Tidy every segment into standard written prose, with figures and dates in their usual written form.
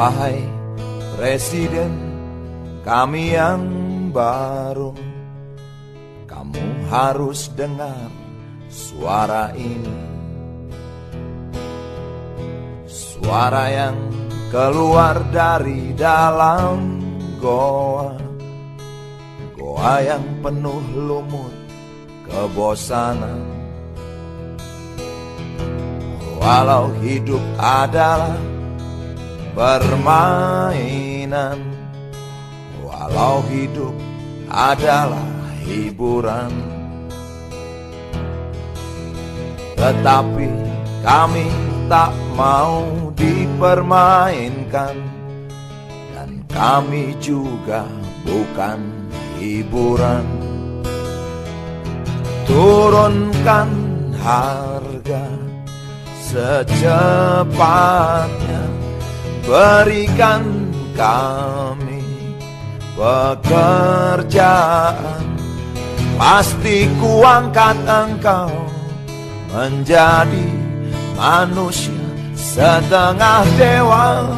Wahai Presiden kami yang baru, kamu harus dengar suara ini. Suara yang keluar dari dalam goa, goa yang penuh lumut kebosanan. Walau hidup adalah permainan, walau hidup adalah hiburan, tetapi kami tak mau dipermainkan, dan kami juga bukan hiburan. Turunkan harga secepatnya, berikan kami pekerjaan, pasti kuangkat engkau menjadi manusia setengah dewa.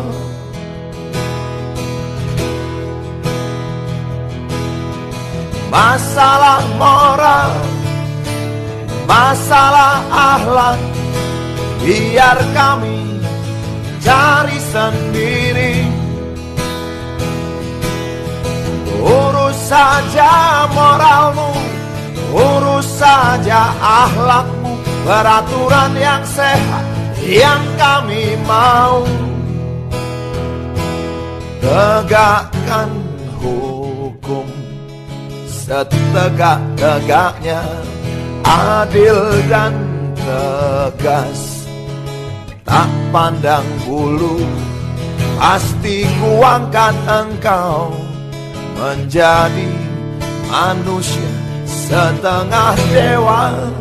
Masalah moral, masalah akhlak, biar kami cari sendiri. Urus saja moralmu, urus saja akhlakmu, peraturan yang sehat yang kami mau. Tegakkan hukum setegak-tegaknya, adil dan tegas, tak pandang bulu, pasti kuangkat engkau menjadi manusia setengah dewa.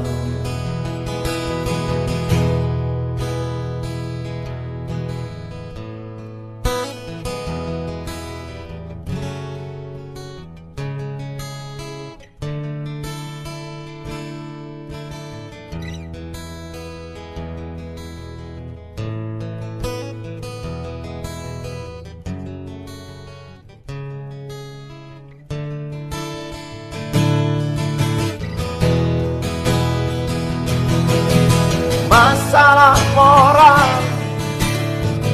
Masalah moral,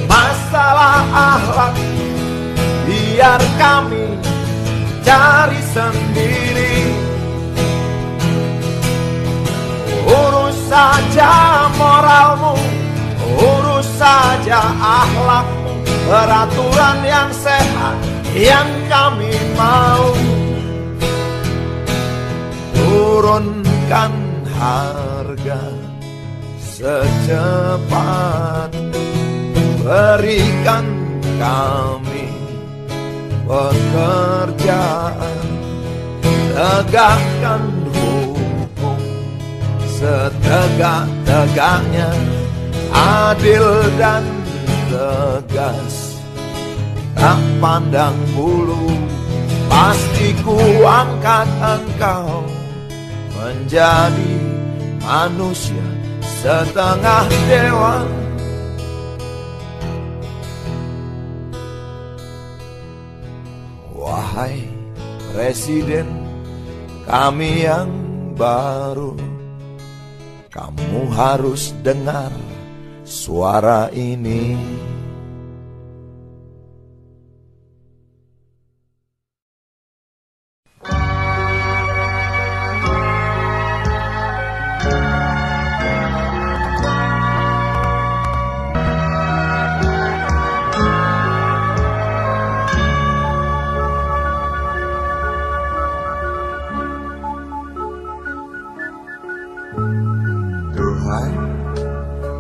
masalah akhlak, biar kami cari sendiri. Urus saja moralmu, urus saja akhlakmu, peraturan yang sehat yang kami mau. Turunkan harga secepat, berikan kami pekerjaan, tegakkan hukum setegak-tegaknya, adil dan tegas, tak pandang bulu, pasti kuangkat engkau menjadi manusia setengah dewa. Wahai Presiden kami yang baru, kamu harus dengar suara ini.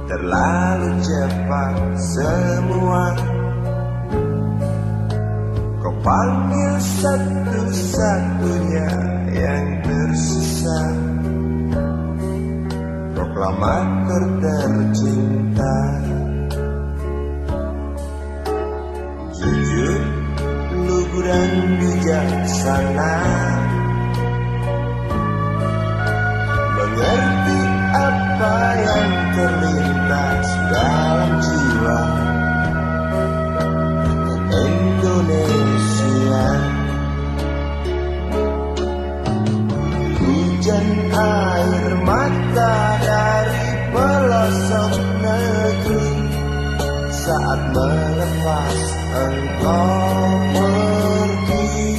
Terlalu cepat semua, kau panggil satu-satunya yang tersisa, proklamator tercinta. Jujur, lugu dan bijaksana, mengerti apa yang terlintas dalam jiwa. engkau pergi,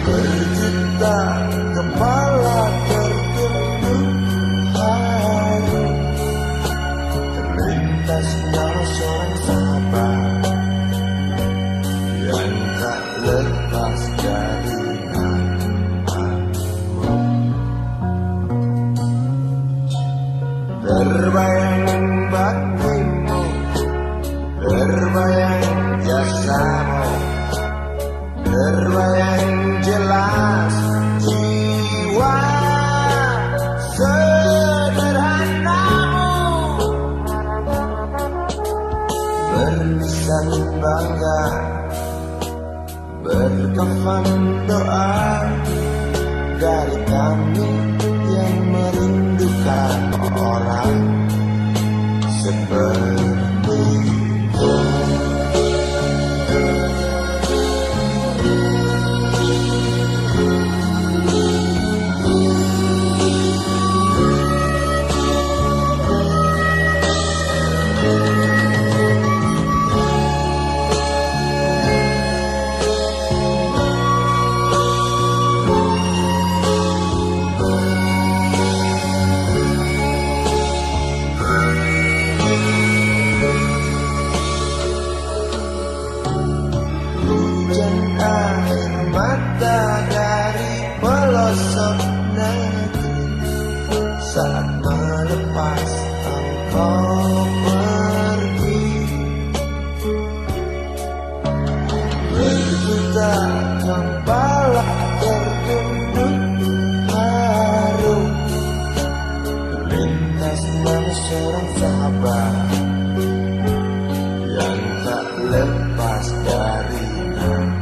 berjuta kepala tertunduk haru, terlintas nyawa seorang sahabat yang tak lepas dari namamu. Terbayang baktimu, terbayang jasamu, terbayang jelas jiwa sederhanamu, berlisan bangga, berkafan doa dari kami yang merindukan orang sepertimu. Hujan air mata dari pelosok negeri saat melepas engkau pergi, berjuta kepala tertunduk haru, terlintas nama seorang sahabat yang tak lepas dari namamu.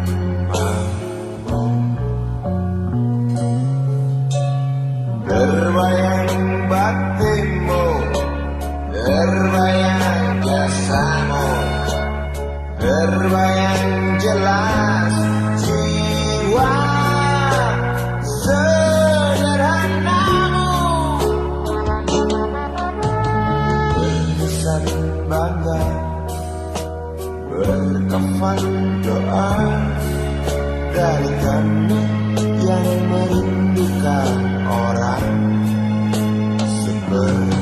Terbayang baktimu, terbayang jasamu, terbayang jelas jiwa sederhanamu, berkesan bangga, berkafan doa dari kami yang merindukan orang sepertimu.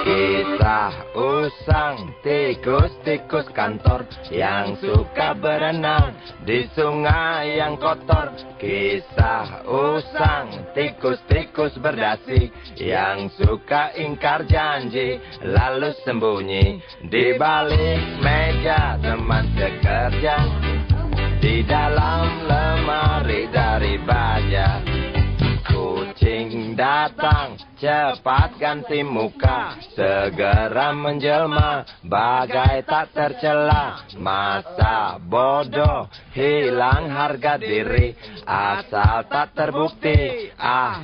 Kisah usang tikus-tikus kantor yang suka berenang di sungai yang kotor. Kisah usang tikus-tikus berdasi yang suka ingkar janji lalu sembunyi di balik meja teman sekerja, di dalam lemari dari baja. Kucing datang, cepat ganti muka, segera menjelma, bagai tak tercela. Masa bodoh, hilang harga diri, asal tak terbukti,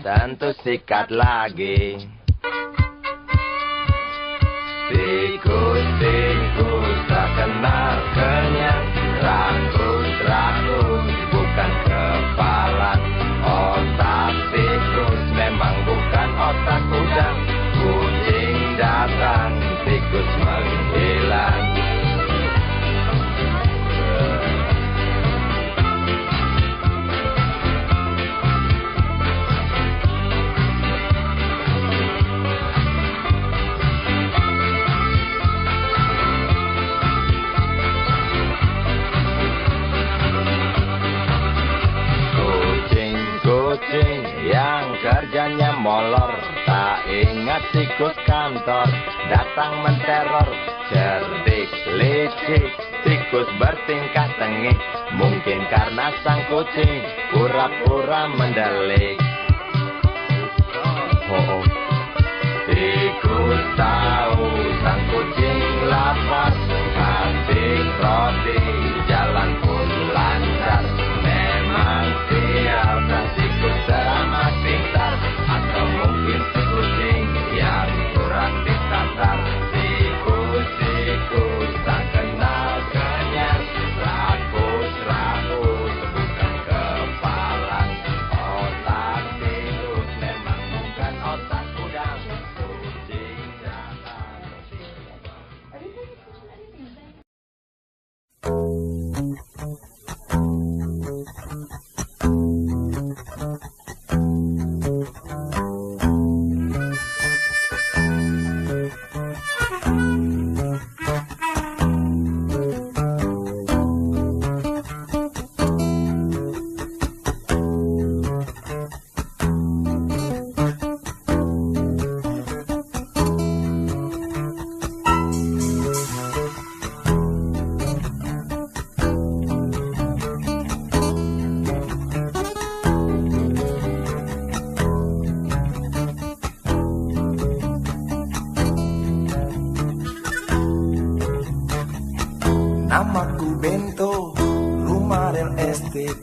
tentu sikat lagi. Tikus-tikus tak kenal kenyang, rakus-rakus bukan kepalan. Otak tikus memang bukan otak udang. Kucing datang, tikus menghilang. Kucing yang kerjanya molor, tak ingat tikus kantor, datang menteror. Cerdik, licik, tikus bertingkah tengik, mungkin karena sang kucing pura-pura mendelik. Tikus tahu sang kucing Namaku Bento, rumah real estate,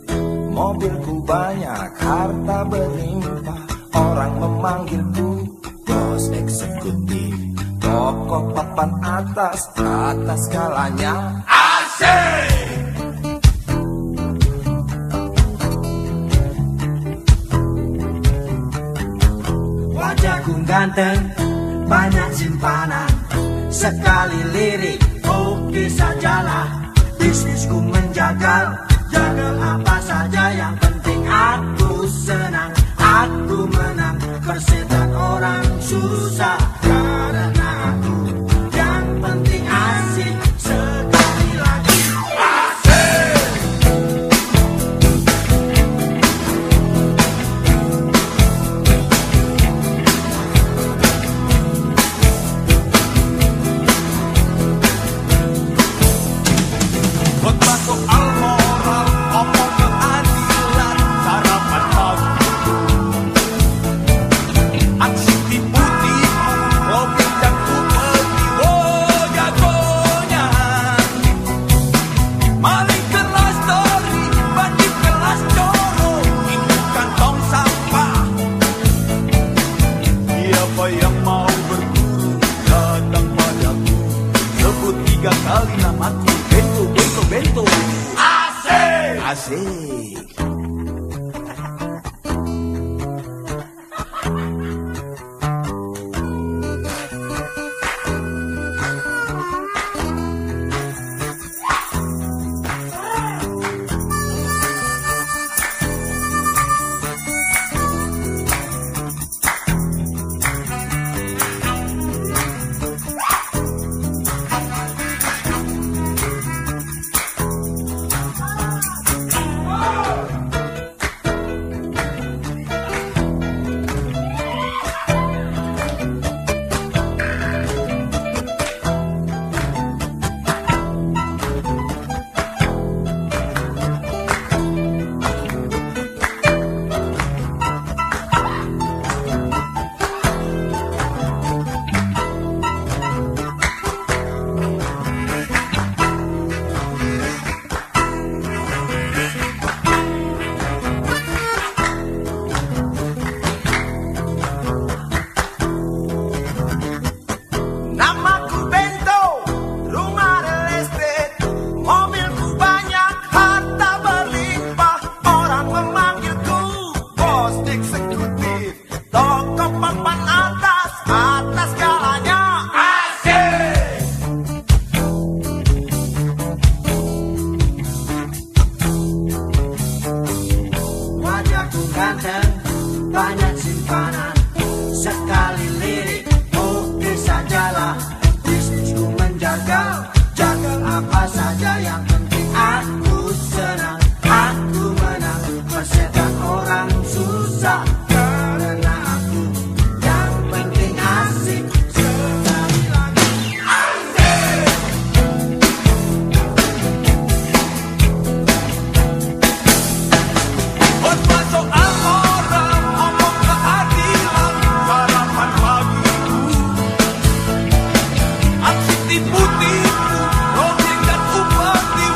mobilku banyak, harta berlimpah. Orang memanggilku bos eksekutif, toko papan atas skalanya. Asik! Wajahku ganteng, banyak simpanan, sekali lirik, oke sajalah. Bisnisku menjagal, jagal apa saja, yang penting aku senang, aku menang. Persetan orang susah, karena aku yang penting asik. Sekali lagi asik. Khotbah soal moral, omong keadilan, sarapan pagi, aksi tipu-tipu, lobby dan upeti, oh jagonya. Maling kelas story, bandit kelas coro, itu kantong sampah. Siapa yang mau berguru, datang padaku, sebut 3 kali namaku, Bento, Bento, Bento. Asik! Asik! Namaku Bento, rumah real estate, mobilku banyak, harta berlimpah. Orang memanggilku bos eksekutif, toko papan atas skalanya. Asik! Wajahku ganteng, banyak simpanan, sekali lirik, oke sajalah. Bisnisku menjagal, jagal apa saja, yang penting aku senang, aku menang. Persetan orang susah, karena aku yang penting asik. Sekali lagi asik. Khotbah soal moral, omong keadilan, sarapan pagiku, aksi tipu-tipu, lobby dan upeti,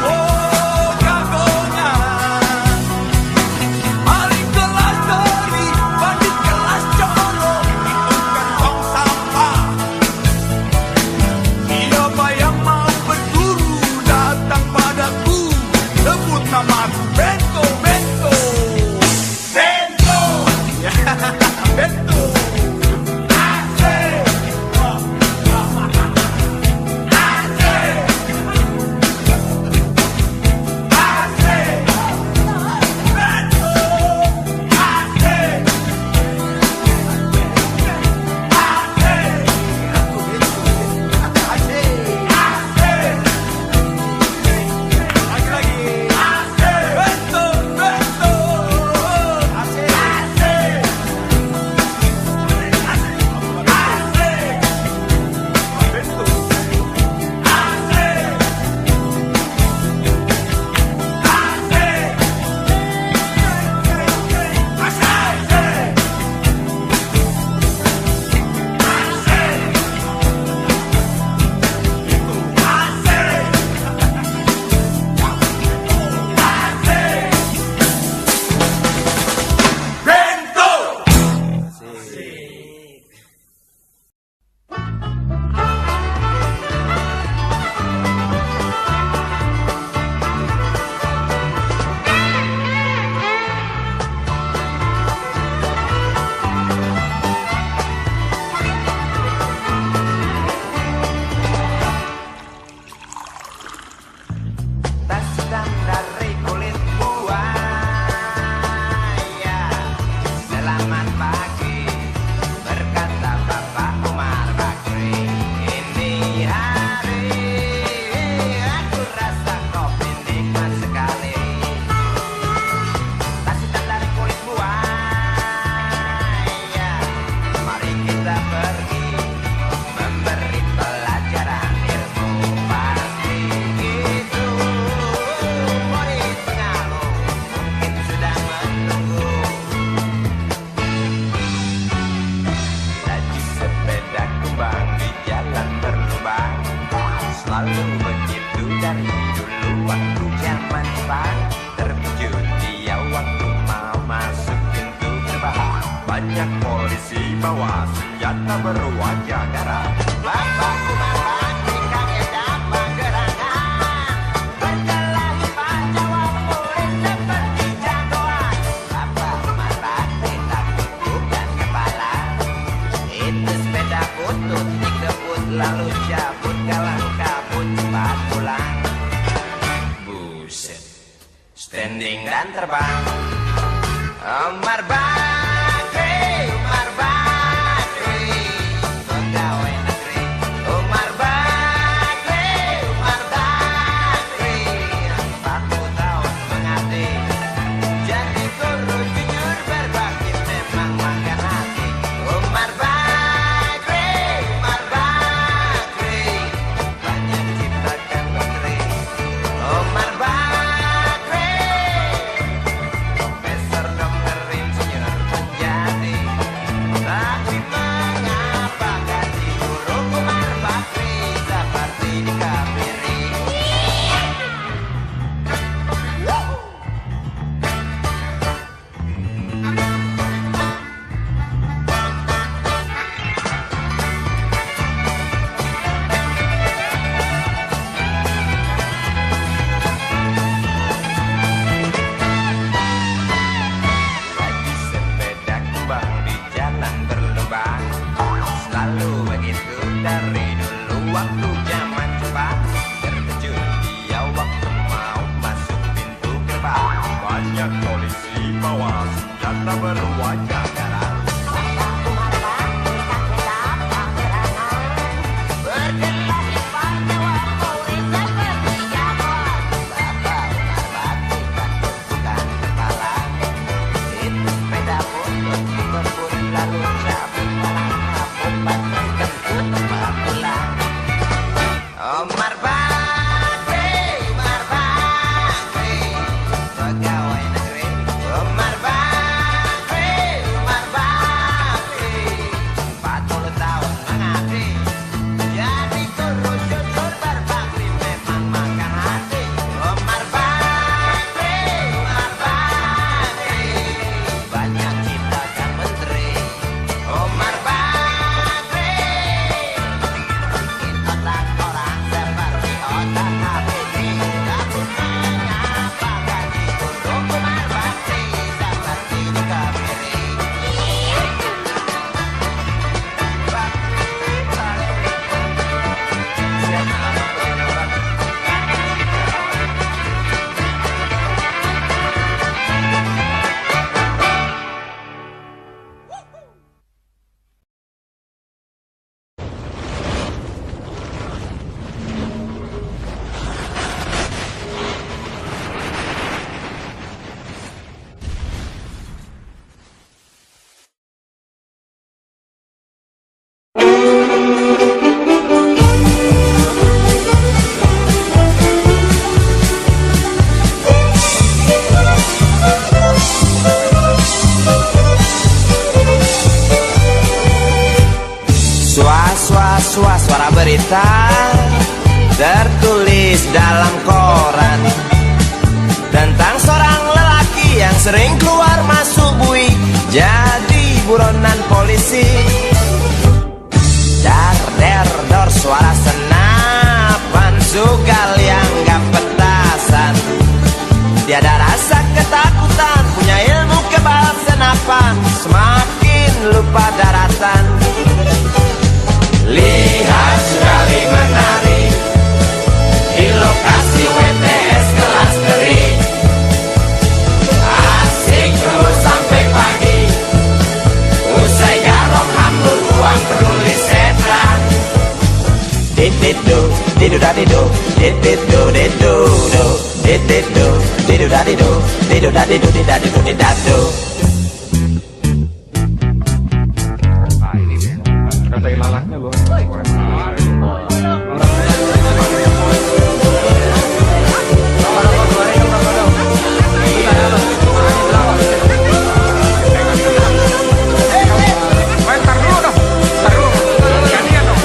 Selalu begitu dari dulu waktu zaman Jepang. Terkejut dia waktu mau masuk pintu gerbang. Banyak polisi bawa senjata berwajah darah. Bapak Kumar Kang Edam Panggerangan, berkelahi pahlawan murid seperti jagoan. Bapak Kumar takut bukan kepala. Itu sepeda butut dikebut lalu cabut, kalang kabut cepat pulang. Buset, standing dan terbang. Omar Bakri, Omar Bakri, pegawai negeri. Omar Bakri, Omar Bakri, 40 tahun mengabdi. Jadi guru jujur berbakti memang makan hati. Omar Bakri, Omar Bakri, banyak ciptakan menteri. Omar Bakri, profesor dokter insinyur menjadi. Tapi mengapa gaji guru Omar Bakri seperti dikabiri? Lagi sepeda kembang di jalan berlubang. Selalu begitu dari dulu waktu zaman Jepang. Terkejut dia waktu mau masuk pintu gerbang. Banyak polisi bawa senjata berwajah garang. Berkelahi pahlawan murid seperti jagoan. Bapak Umar Bakri takut bukan kepala. Itu sepeda butut dikebut lalu cabut, kalang kabut Bakri kentut tempat pulang. Omar Bakri, Omar Bakri, pegawai negeri. Omar Bakri, Omar Bakri, 40 tahun mengabdi. Jadi guru jujur berbakti memang makan hati. Omar Bakri, Omar Bakri, banyak ciptakan menteri. Omar Bakri, bikin otak orang seperti otak Habibie. Tapi mengapa gaji guru Omar Bakri seperti dikabiri? Suara berita tertulis dalam koran tentang seorang lelaki yang sering keluar masuk bui jadi buronan polisi. Dar der dor suara senapan sugal yang gak petasan. Tiada rasa ketakutan, punya ilmu kebal senapan, semakin lupa daratan. Lihat sekali menari di lokasi WTS kelas negeri. Asik terus sampai pagi. Usai garong hambur uang peduli setan. Dididu, didu dadidu, dididu didu do. Dididu, didu dadidu, didu dadidu didadidu didadu. Katain lalaknya loh. Tar dulu dong. Gantian dong.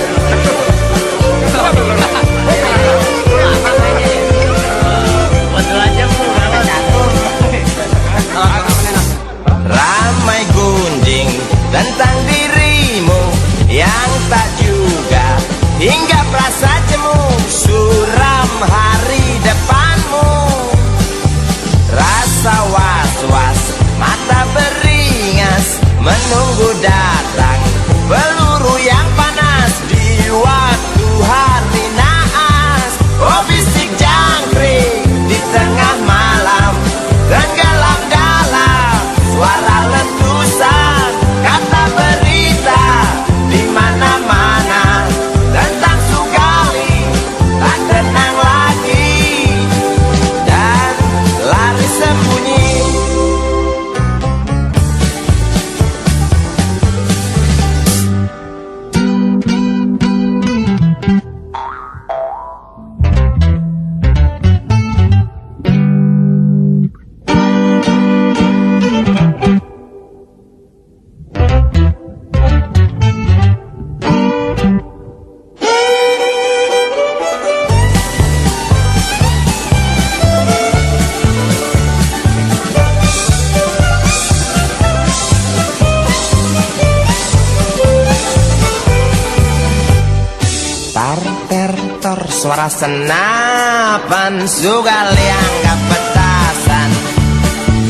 motor, suara senapan, sugal yang gak petasan.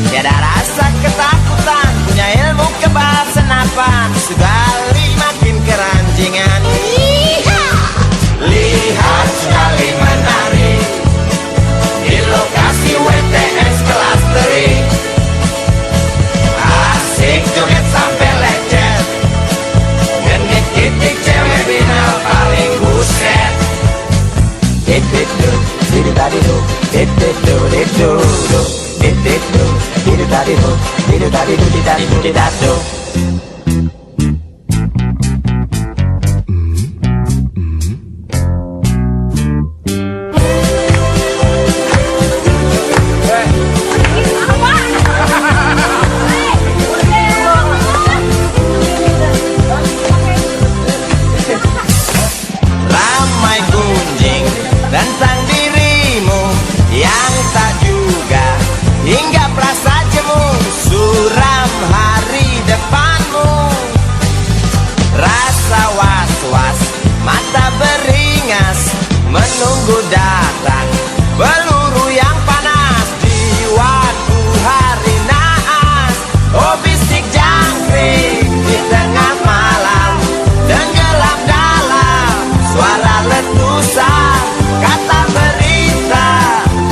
Tiada rasa ketakutan, punya ilmu kebal senapan, sugali makin keranjingan. Lihat sekali menari di lokasi WTS kelas teri. Asik joget sampai lecet, genit kitik cewek binal paling buset. Dit-dit-du, dit-dit-du, dit-dit-du, dit-dit-du, dit-dit-du, dit-dit-du, dit-dit-du, dit-dit-du, dit-dit-du. Ramai gunjing tentang dirimu yang tak juga hingga perasa jemu, suram hari depanmu. Rasa was-was, mata beringas, menunggu datang peluru yang panas di waktu hari naas. Oh bisik jangkrik di tengah malam, tenggelam dalam suara letusan, kata berita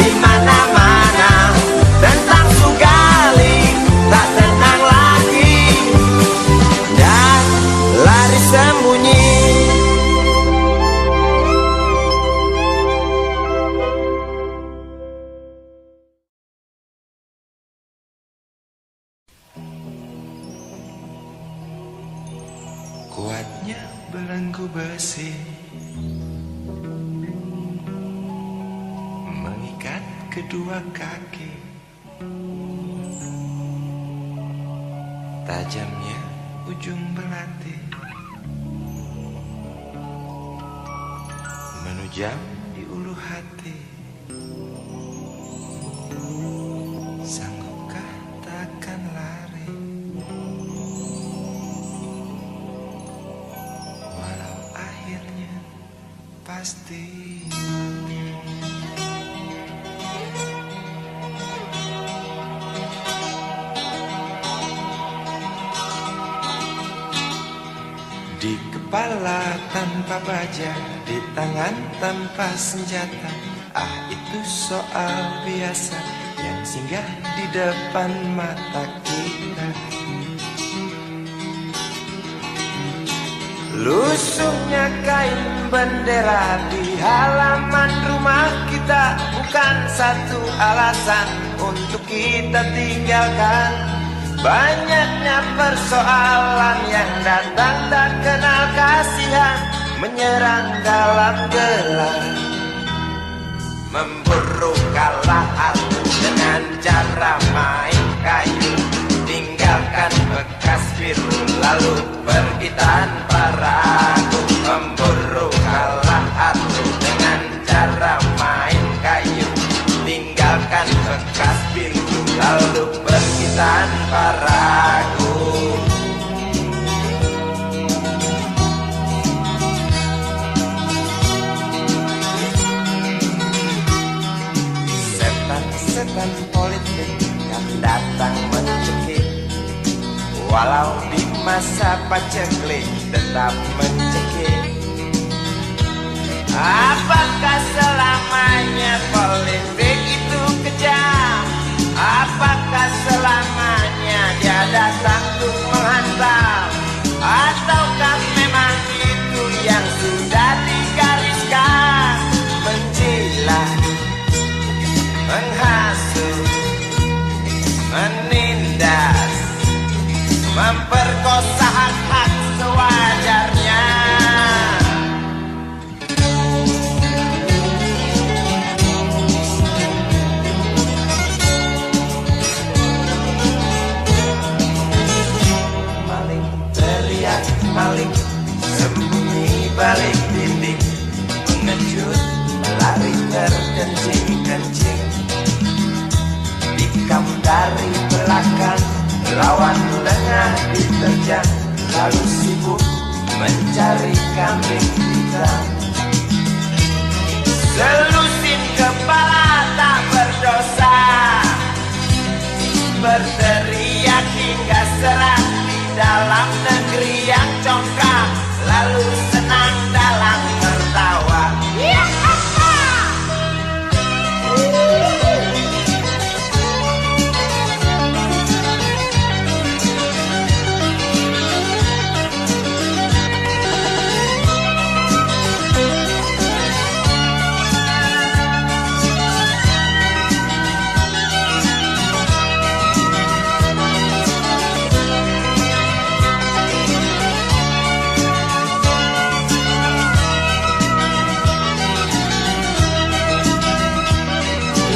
di mana-mana tentang Sugali tak tenang lagi dan lari sembunyi. Kuatnya belenggu besi mengikat kedua kaki, tajamnya ujung belati menujam di ulu hati. Sanggupkah takkan lari walau akhirnya pasti. Di kepala tanpa baja, di tangan tanpa senjata. Ah itu soal biasa yang singgah di depan mata kita. Lusuhnya kain bendera di halaman rumah kita bukan satu alasan untuk kita tinggalkan. Banyaknya persoalan yang datang tak kenal kasihan, menyerang dalam gelap, memburu kalah hati dengan cara main kayu, tinggalkan bekas biru lalu pergi tanpa ragu. Memburu kalah hati dengan cara main kayu, tinggalkan bekas biru lalu pergi tanpa ragu. Setan-setan politik yang datang mencekik, walau di masa paceklik tetap mencekik. Apakah selamanya politik itu kejam? Apakah selamanya dia datang untuk menghantam? Ataukah memang itu yang sudah digariskan? Menjilat, menghasut, menindas, memperkosa hak-hak sewajarnya. Maling teriak, maling sembunyi balik dinding, mengecut, lari terkencing-kencing, tikam dari belakang, lawan lengah diterjang, lalu sibuk mencari kambing hitam. selalu senang dalam tertawa.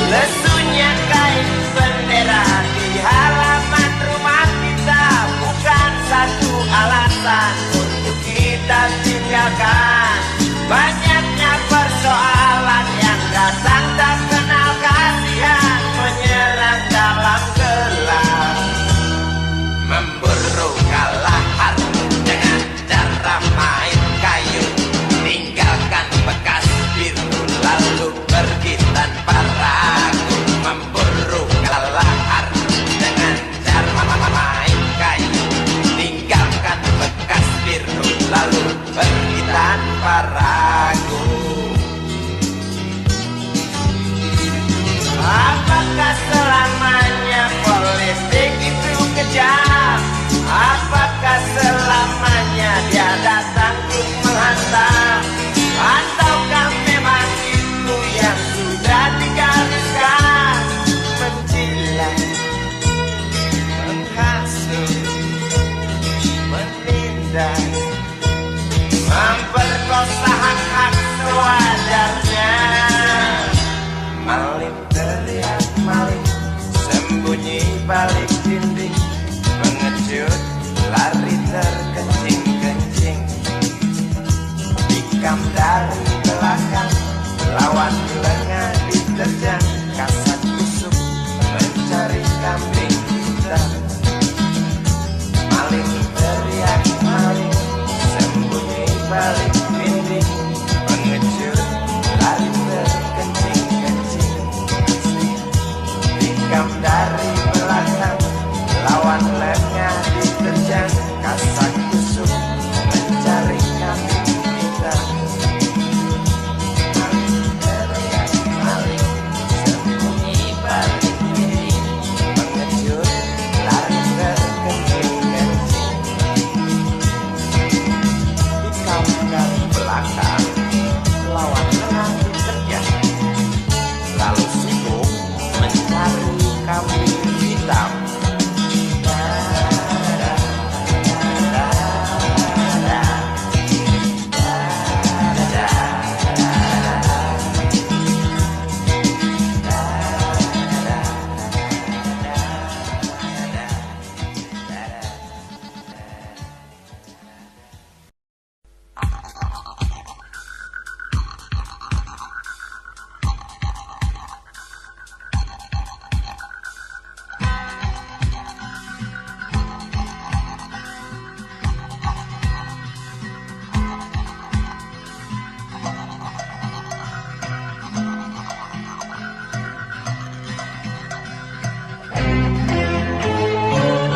Lesunya kain bendera di halaman rumah kita bukan satu alasan untuk kita tinggalkan. Banyaknya persoalan yang datang tak kenal kasihan, menyerang dalam gelap, memburu kalah dengan cara main kayu, tinggalkan bekas biru lalu pergi tanpa ragu. Memburu kalah dengan cara main kayu, tinggalkan bekas biru lalu pergi tanpa ragu. Apakah selamanya politik itu kejam? Apakah selamanya dia datang untuk menghantam? Ataukah memang itu yang sudah digariskan? Menjilat, menghasut, menindas, memperkosa hak-hak sewajarnya. Maling teriak maling, sembunyi balik dinding, pengecut lari terkencing-kencing, tikam dari belakang, lawan lengah diterjang, kasat kusuk mencari kambing hitam. Maling teriak maling, sembunyi balik dinding, pengecut lari terkencing-kencing, tikam dari belakang, lawan lengah diterjang, kasat kusuk mencari kambing hitam. Maling teriak maling, sembunyi balik dinding, pengecut lari terkencing-kencing, tikam dari belakang, lawan lengah diterjang, lalu sibuk mencari kambing hitam.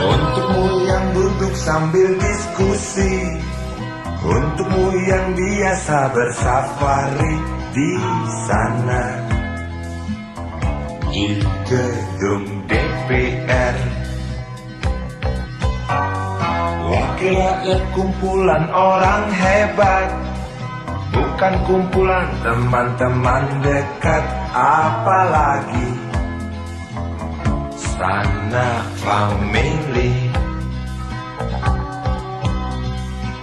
Untukmu yang duduk sambil diskusi, untukmu yang biasa bersafari di sana di gedung DPR. Wakil rakyat kumpulan orang hebat, bukan kumpulan teman-teman dekat, apalagi Istana Family.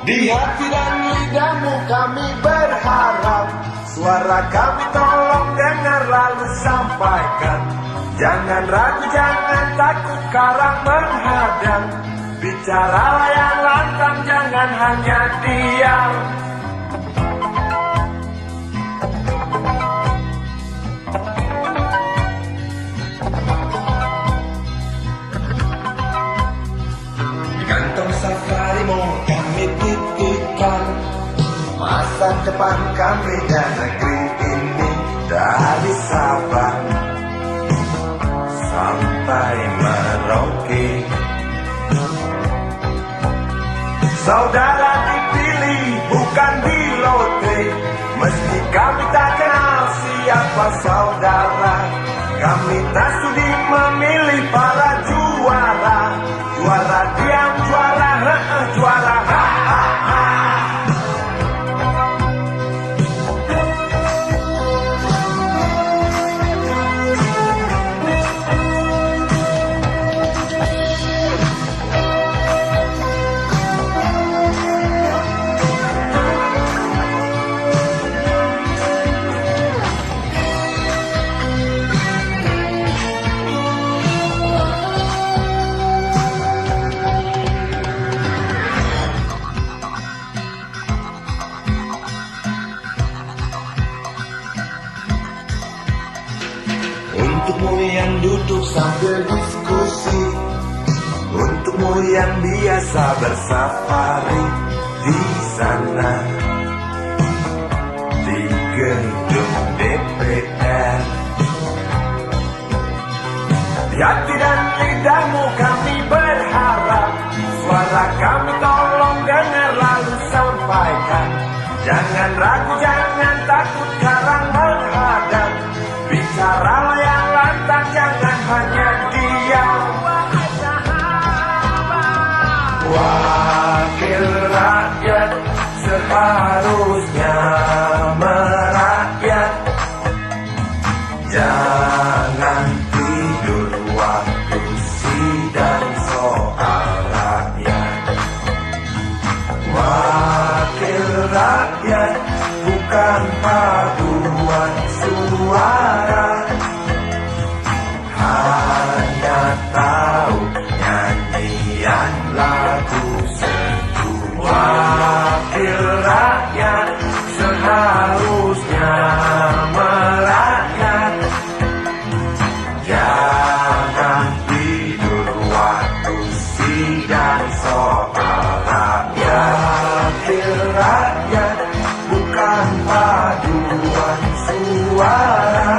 Di hati dan lidahmu kami berharap, suara kami tolong dengar lalu sampaikan. Jangan ragu, jangan takut karang menghadang, bicaralah yang lantang, jangan hanya diam. Kantong safarimu kami titipkan, masa depan kami dan negeri ini dari Sabang sampai Merauke. Saudara dipilih siapa saudara. Kami tak sudi memilih para juara. Juara diam, juara juara Untukmu yang duduk sambil diskusi, untukmu yang biasa bersafari di sana, di gedung DPR. Di hati dan lidahmu kami berharap, suara kami tolong dengar lalu sampaikan. Jangan ragu, jangan takut, garang menghadap. Bicaralah yang lantang, jangan hanya diam. Wakil rakyat seharusnya merakyat. Jangan tidur waktu sidang soal rakyat. Wakil rakyat bukan paduan suara, hanya tahu nyanyian lagu sendu. Wakil rakyat seharusnya merakyat. Jangan tidur waktu sidang soal rakyat. Wakil rakyat bukan paduan suara,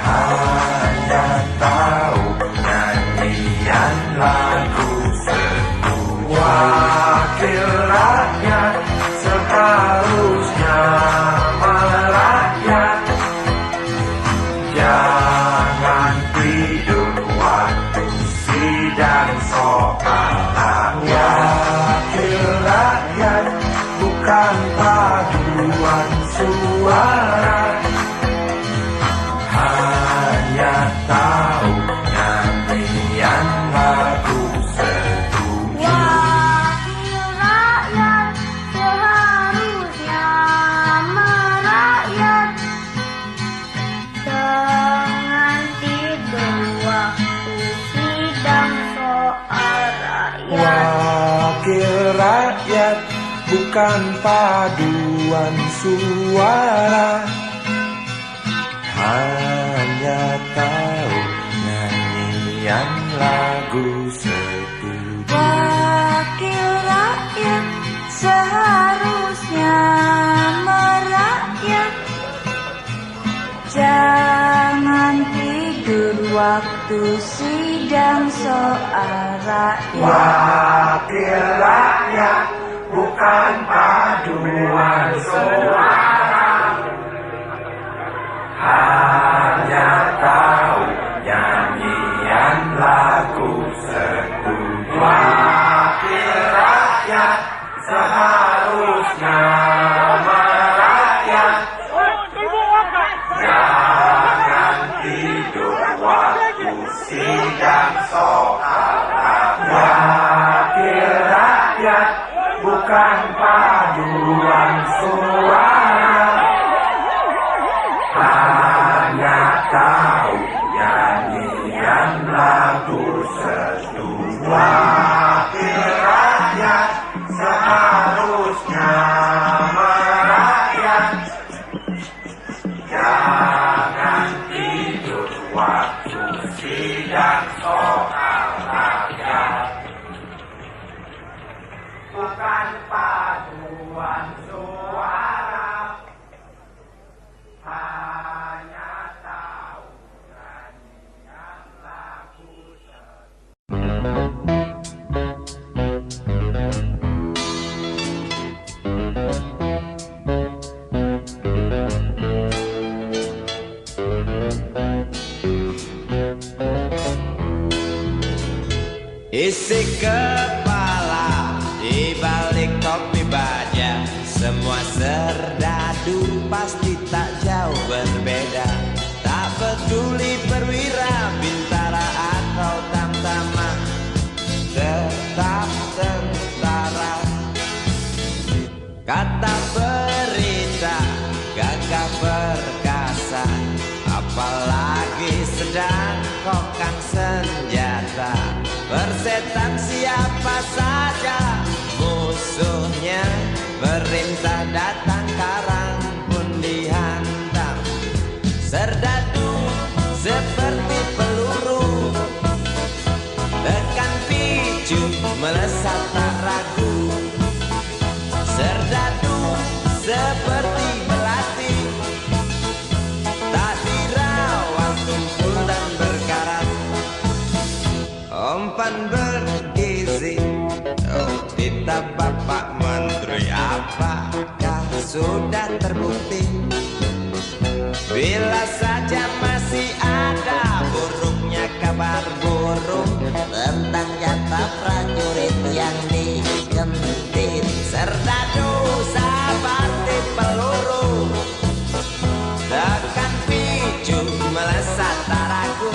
hanya tahu nyanyian lagu sendu. Wakil rakyat seharusnya merakyat. Jangan tidur waktu sidang soal rakyat. Wakil rakyat bukan paduan suara, hanya tahu nyanyian lagu sendu. Wakil rakyat seharusnya merakyat. Jangan tidur waktu sidang soal rakyat. Wakil rakyat bukan paduan suara, hanya tahu nyanyian lagu setuju. Wakil rakyat seharusnya merakyat. Jangan tidur waktu sidang soal rakyat. Wakil rakyat bukan paduan suara, hanya tahu nyanyian lagu setuju. Wakil rakyat seharusnya merakyat. Jangan tidur waktu sidang soal rakyat. Wakil rakyat bukan paduan suara, hanya tahu nyanyian lagu sendu. Wakil rakyat seharusnya merakyat. Jangan tidur waktu sidang soal rakyat. Bukan paduan suara, hanya tahu nyanyian lagu sendu. gagah perkasa, apalagi sedang kokang senjata. Persetan siapa saja musuhnya, perintah datang karang pun dihantam. Serdadu seperti peluru, tekan picu melesat tak ragu. Serdadu seperti belati, tak dirawat tumpul dan berkarat. Umpan bergizi, oh titah Bapak Menteri, apakah sudah terbukti? Bila saja masih ada buruknya kabar burung tentang jatah prajurit yang digentit. Serdadu seperti peluru, tekan picu melesat tak ragu.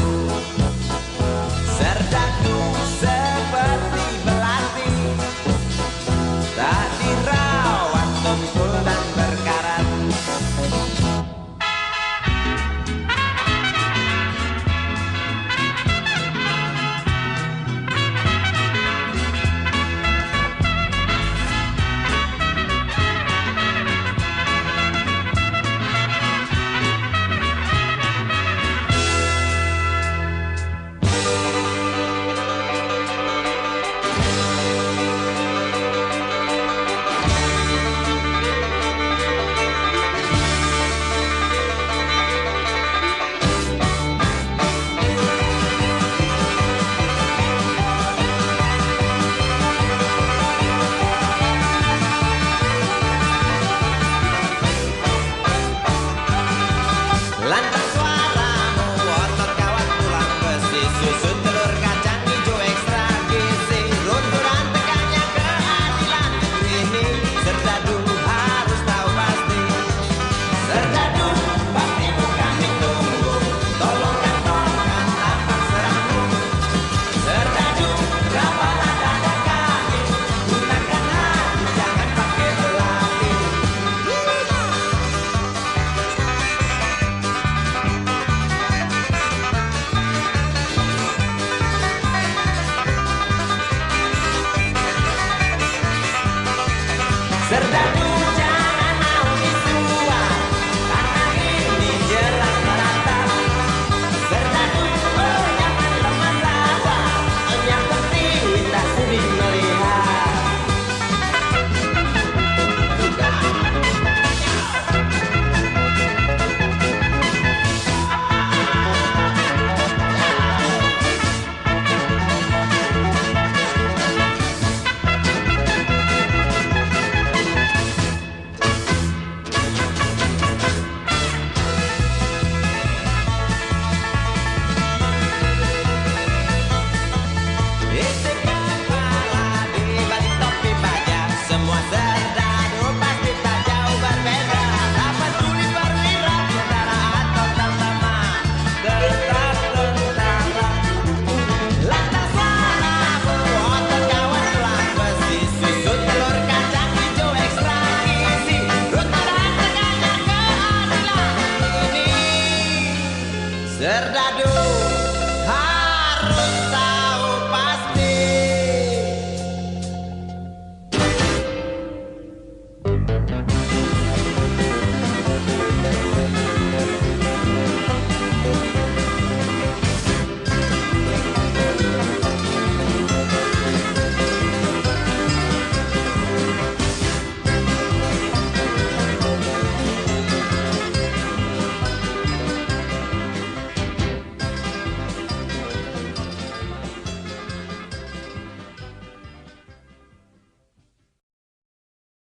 Serdadu seperti belati, tak dirawat tumpul dan berkarat. Lantas